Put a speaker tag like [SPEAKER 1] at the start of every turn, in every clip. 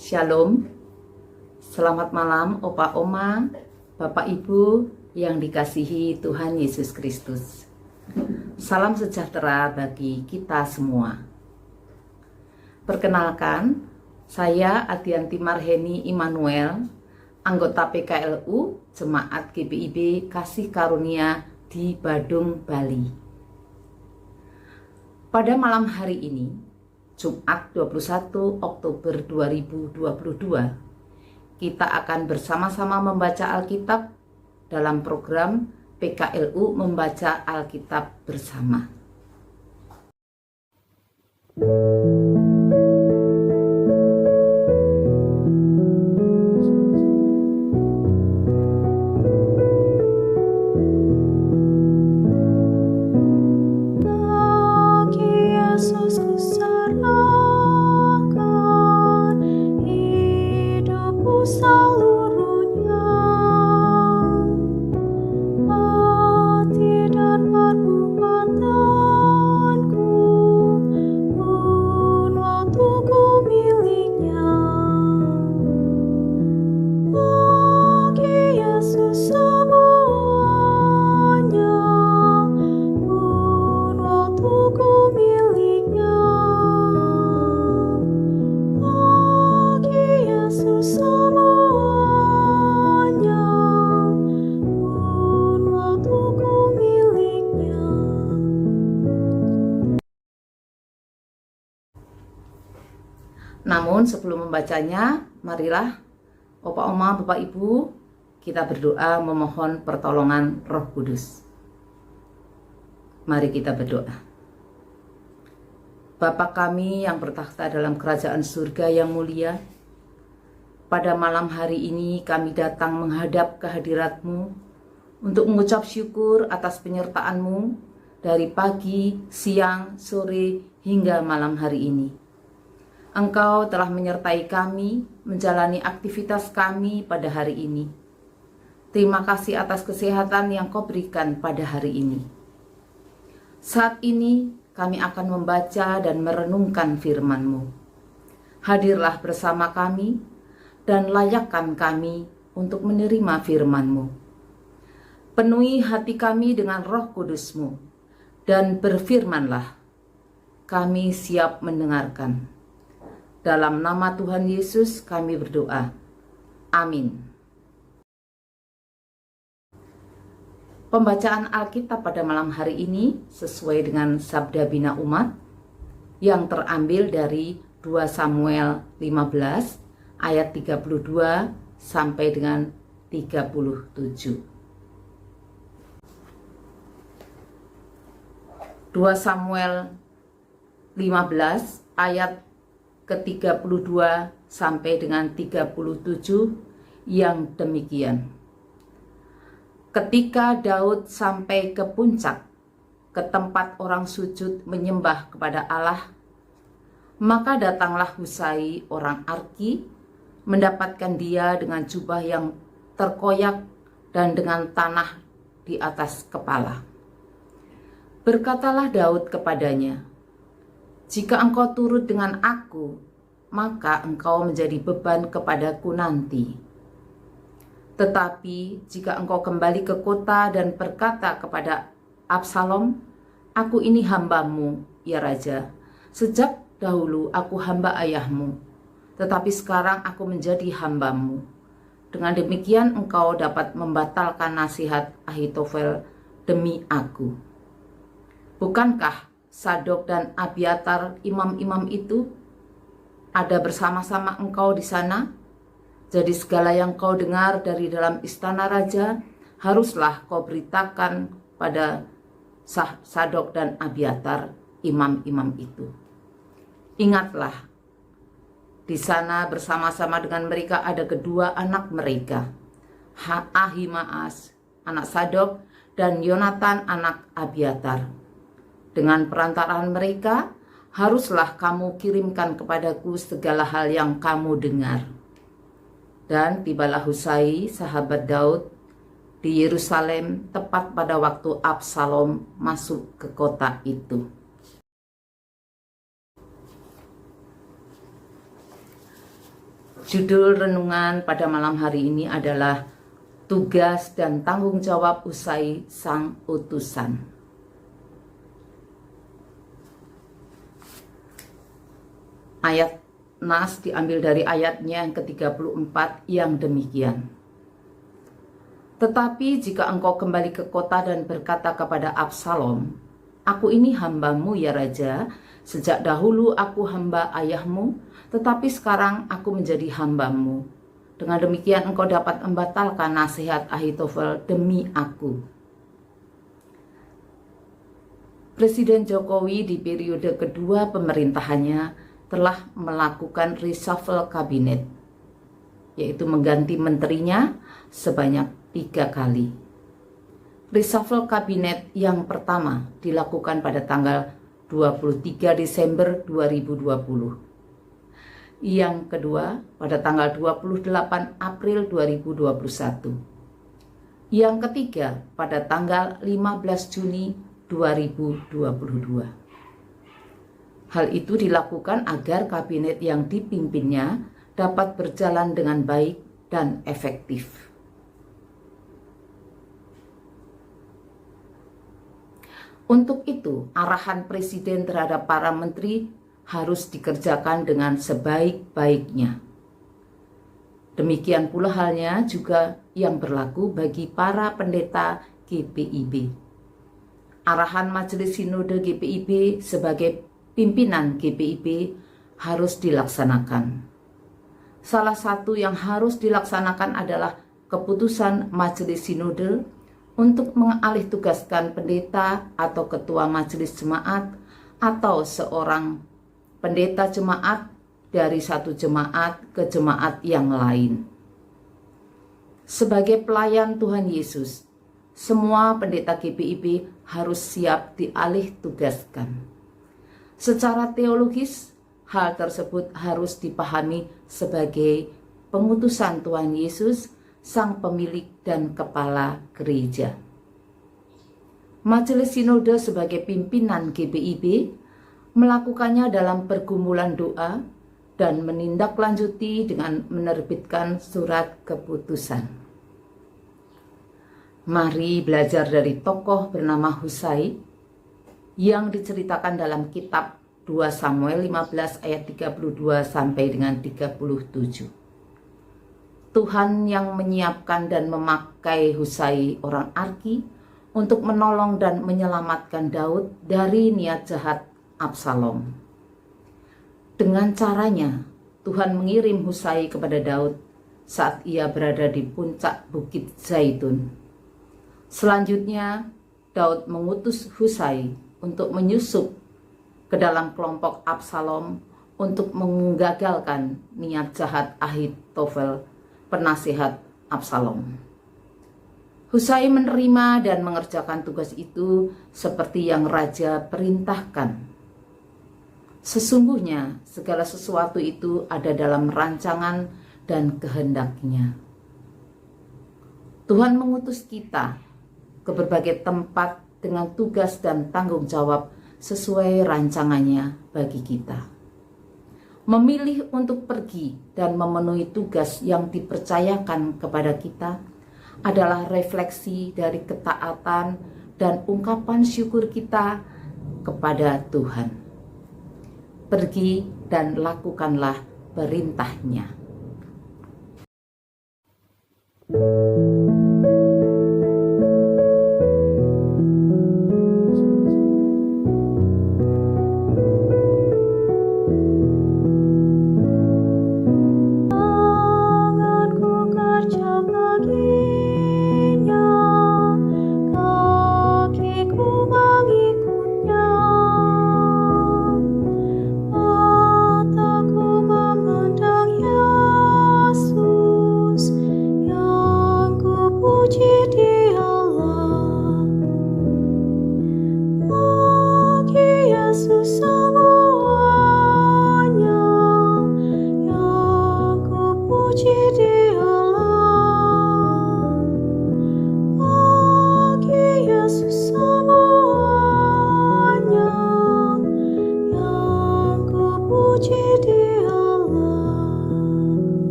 [SPEAKER 1] Shalom, selamat malam Opa Oma, Bapak Ibu yang dikasihi Tuhan Yesus Kristus. Salam sejahtera bagi kita semua. Perkenalkan, saya Adianti Marheni Immanuel, anggota PKLU Jemaat GPIB Kasih Karunia di Badung, Bali. Pada malam hari ini, Jumat 21 Oktober 2022, kita akan bersama-sama membaca Alkitab dalam program PKLU Membaca Alkitab Bersama. Namun sebelum membacanya, marilah Opa Oma, Bapak Ibu, kita berdoa memohon pertolongan Roh Kudus. Mari kita berdoa. Bapa kami yang bertakhta dalam kerajaan surga yang mulia, pada malam hari ini kami datang menghadap kehadirat-Mu untuk mengucap syukur atas penyertaan-Mu dari pagi, siang, sore, hingga malam hari ini. Engkau telah menyertai kami menjalani aktivitas kami pada hari ini. Terima kasih atas kesehatan yang Kau berikan pada hari ini. Saat ini kami akan membaca dan merenungkan firman-Mu. Hadirlah bersama kami dan layakkan kami untuk menerima firman-Mu. Penuhi hati kami dengan Roh Kudus-Mu dan berfirmanlah. Kami siap mendengarkan. Dalam nama Tuhan Yesus kami berdoa. Amin. Pembacaan Alkitab pada malam hari ini sesuai dengan Sabda Bina Umat yang terambil dari 2 Samuel 15 ayat 32 sampai dengan 37. 2 Samuel 15 ayat ke-32 sampai dengan 37 yang demikian. Ketika Daud sampai ke puncak, ke tempat orang sujud menyembah kepada Allah, maka datanglah Husai orang Arki, mendapatkan dia dengan jubah yang terkoyak dan dengan tanah di atas kepala. Berkatalah Daud kepadanya, "Jika engkau turut dengan aku, maka engkau menjadi beban kepadaku nanti. Tetapi jika engkau kembali ke kota dan berkata kepada Absalom, aku ini hambamu, ya Raja. Sejak dahulu aku hamba ayahmu, tetapi sekarang aku menjadi hambamu. Dengan demikian engkau dapat membatalkan nasihat Ahitofel demi aku. Bukankah Sadok dan Abiatar imam-imam itu ada bersama-sama engkau di sana? Jadi segala yang kau dengar dari dalam istana raja haruslah kau beritakan pada Sadok dan Abiatar imam-imam itu. Ingatlah, di sana bersama-sama dengan mereka ada kedua anak mereka, Ahimaas anak Sadok dan Yonatan anak Abiatar. Dengan perantaraan mereka, haruslah kamu kirimkan kepadaku segala hal yang kamu dengar." Dan tibalah Husai, sahabat Daud, di Yerusalem tepat pada waktu Absalom masuk ke kota itu. Judul renungan pada malam hari ini adalah tugas dan tanggung jawab usai sang utusan. Ayat nas diambil dari ayatnya yang ke-34 yang demikian. Tetapi jika engkau kembali ke kota dan berkata kepada Absalom, aku ini hambamu ya Raja, sejak dahulu aku hamba ayahmu, tetapi sekarang aku menjadi hambamu. Dengan demikian engkau dapat membatalkan nasihat Ahitofel demi aku. Presiden Jokowi di periode kedua pemerintahannya telah melakukan reshuffle kabinet, yaitu mengganti menterinya sebanyak 3 kali. Reshuffle kabinet yang pertama dilakukan pada tanggal 23 Desember 2020. Yang kedua pada tanggal 28 April 2021. Yang ketiga pada tanggal 15 Juni 2022. Hal itu dilakukan agar kabinet yang dipimpinnya dapat berjalan dengan baik dan efektif. Untuk itu, arahan Presiden terhadap para menteri harus dikerjakan dengan sebaik-baiknya. Demikian pula halnya juga yang berlaku bagi para pendeta GPIB. Arahan Majelis Sinode GPIB sebagai pimpinan GPIB harus dilaksanakan. Salah satu yang harus dilaksanakan adalah keputusan Majelis Sinode untuk mengalihtugaskan pendeta atau ketua majelis jemaat atau seorang pendeta jemaat dari satu jemaat ke jemaat yang lain. Sebagai pelayan Tuhan Yesus, semua pendeta GPIB harus siap dialihtugaskan. Secara teologis, hal tersebut harus dipahami sebagai pengutusan Tuhan Yesus, Sang Pemilik dan Kepala Gereja. Majelis Sinode sebagai pimpinan GPIB melakukannya dalam pergumulan doa dan menindaklanjuti dengan menerbitkan surat keputusan. Mari belajar dari tokoh bernama Husai yang diceritakan dalam kitab 2 Samuel 15 ayat 32 sampai dengan 37. Tuhan yang menyiapkan dan memakai Husai orang Arki untuk menolong dan menyelamatkan Daud dari niat jahat Absalom. Dengan caranya, Tuhan mengirim Husai kepada Daud saat ia berada di puncak Bukit Zaitun. Selanjutnya, Daud mengutus Husai untuk menyusup ke dalam kelompok Absalom untuk menggagalkan niat jahat Ahitofel, penasihat Absalom. Husai menerima dan mengerjakan tugas itu seperti yang raja perintahkan. Sesungguhnya segala sesuatu itu ada dalam rancangan dan kehendaknya. Tuhan mengutus kita ke berbagai tempat dengan tugas dan tanggung jawab sesuai rancangannya bagi kita. Memilih untuk pergi dan memenuhi tugas yang dipercayakan kepada kita adalah refleksi dari ketaatan dan ungkapan syukur kita kepada Tuhan. Pergi dan lakukanlah perintahnya.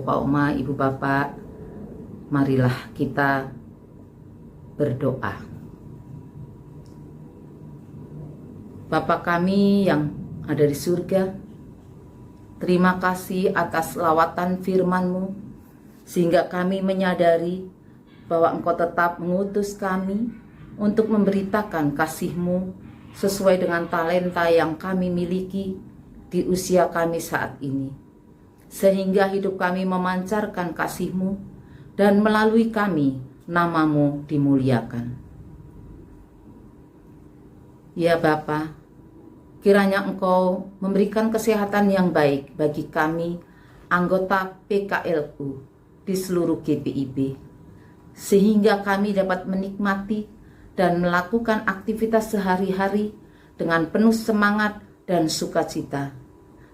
[SPEAKER 1] Opa Oma, Ibu Bapak, marilah kita berdoa. Bapa kami yang ada di surga, terima kasih atas lawatan firman-Mu, sehingga kami menyadari bahwa Engkau tetap mengutus kami untuk memberitakan kasih-Mu sesuai dengan talenta yang kami miliki di usia kami saat ini. Sehingga hidup kami memancarkan kasih-Mu dan melalui kami nama-Mu dimuliakan. Ya Bapa, kiranya Engkau memberikan kesehatan yang baik bagi kami, anggota PKLU di seluruh GPIB, sehingga kami dapat menikmati dan melakukan aktivitas sehari-hari dengan penuh semangat dan sukacita,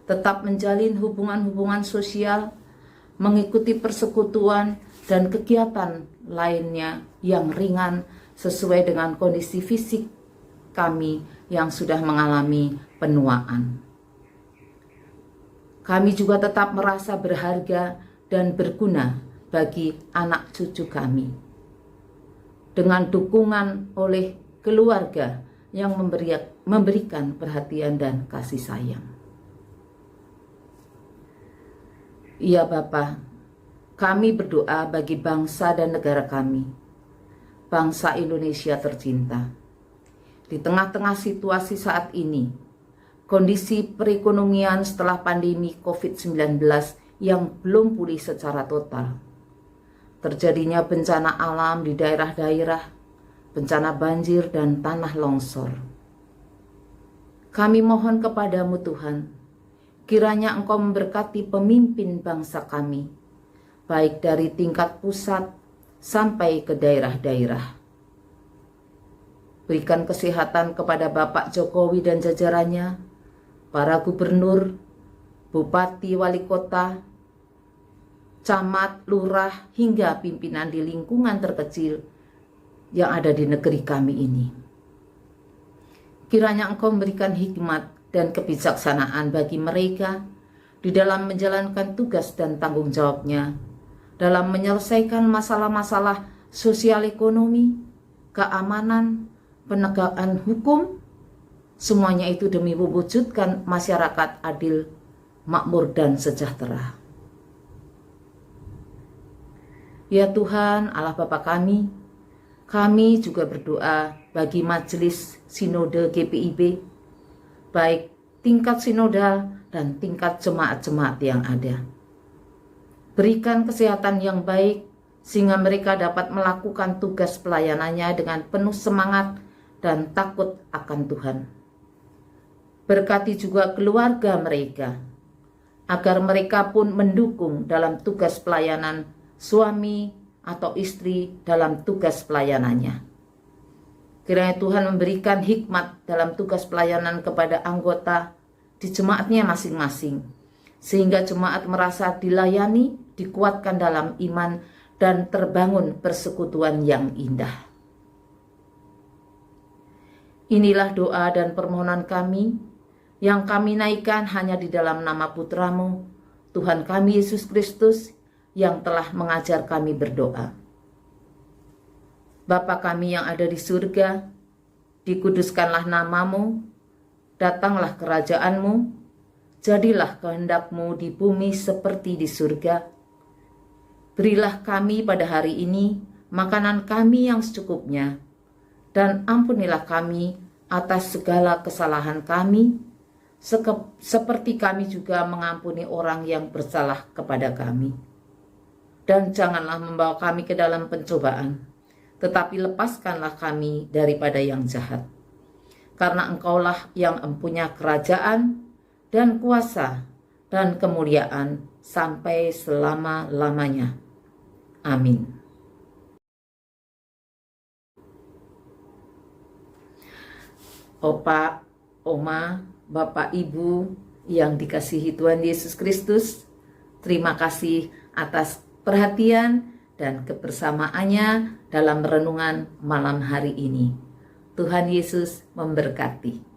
[SPEAKER 1] tetap menjalin hubungan-hubungan sosial, mengikuti persekutuan dan kegiatan lainnya yang ringan sesuai dengan kondisi fisik kami yang sudah mengalami penuaan. Kami juga tetap merasa berharga dan berguna bagi anak cucu kami, dengan dukungan oleh keluarga yang memberikan perhatian dan kasih sayang. Ya Bapa, kami berdoa bagi bangsa dan negara kami, bangsa Indonesia tercinta. Di tengah-tengah situasi saat ini, kondisi perekonomian setelah pandemi COVID-19 yang belum pulih secara total, terjadinya bencana alam di daerah-daerah, bencana banjir dan tanah longsor. Kami mohon kepadamu Tuhan, kiranya Engkau memberkati pemimpin bangsa kami, baik dari tingkat pusat sampai ke daerah-daerah. Berikan kesehatan kepada Bapak Jokowi dan jajarannya, para gubernur, bupati, wali kota, camat, lurah, hingga pimpinan di lingkungan terkecil yang ada di negeri kami ini. Kiranya Engkau memberikan hikmat dan kebijaksanaan bagi mereka di dalam menjalankan tugas dan tanggung jawabnya, dalam menyelesaikan masalah-masalah sosial ekonomi, keamanan, penegakan hukum, semuanya itu demi mewujudkan masyarakat adil, makmur, dan sejahtera. Ya Tuhan, Allah Bapa kami juga berdoa bagi majelis sinode GPIB, baik tingkat sinodal dan tingkat jemaat-jemaat yang ada. Berikan kesehatan yang baik, sehingga mereka dapat melakukan tugas pelayanannya dengan penuh semangat dan takut akan Tuhan. Berkati juga keluarga mereka, agar mereka pun mendukung dalam tugas pelayanan suami atau istri dalam tugas pelayanannya. Kiranya Tuhan memberikan hikmat dalam tugas pelayanan kepada anggota di jemaatnya masing-masing, sehingga jemaat merasa dilayani, dikuatkan dalam iman, dan terbangun persekutuan yang indah. Inilah doa dan permohonan kami yang kami naikkan hanya di dalam nama Putra-Mu, Tuhan kami Yesus Kristus, yang telah mengajar kami berdoa. Bapa kami yang ada di surga, dikuduskanlah nama-Mu, datanglah kerajaan-Mu, jadilah kehendak-Mu di bumi seperti di surga. Berilah kami pada hari ini makanan kami yang secukupnya, dan ampunilah kami atas segala kesalahan kami, seperti kami juga mengampuni orang yang bersalah kepada kami. Dan janganlah membawa kami ke dalam pencobaan, tetapi lepaskanlah kami daripada yang jahat. Karena Engkaulah yang empunya kerajaan dan kuasa dan kemuliaan sampai selama-lamanya. Amin. Opa, Oma, Bapak, Ibu yang dikasihi Tuhan Yesus Kristus, terima kasih atas perhatian dan kebersamaannya dalam renungan malam hari ini. Tuhan Yesus memberkati.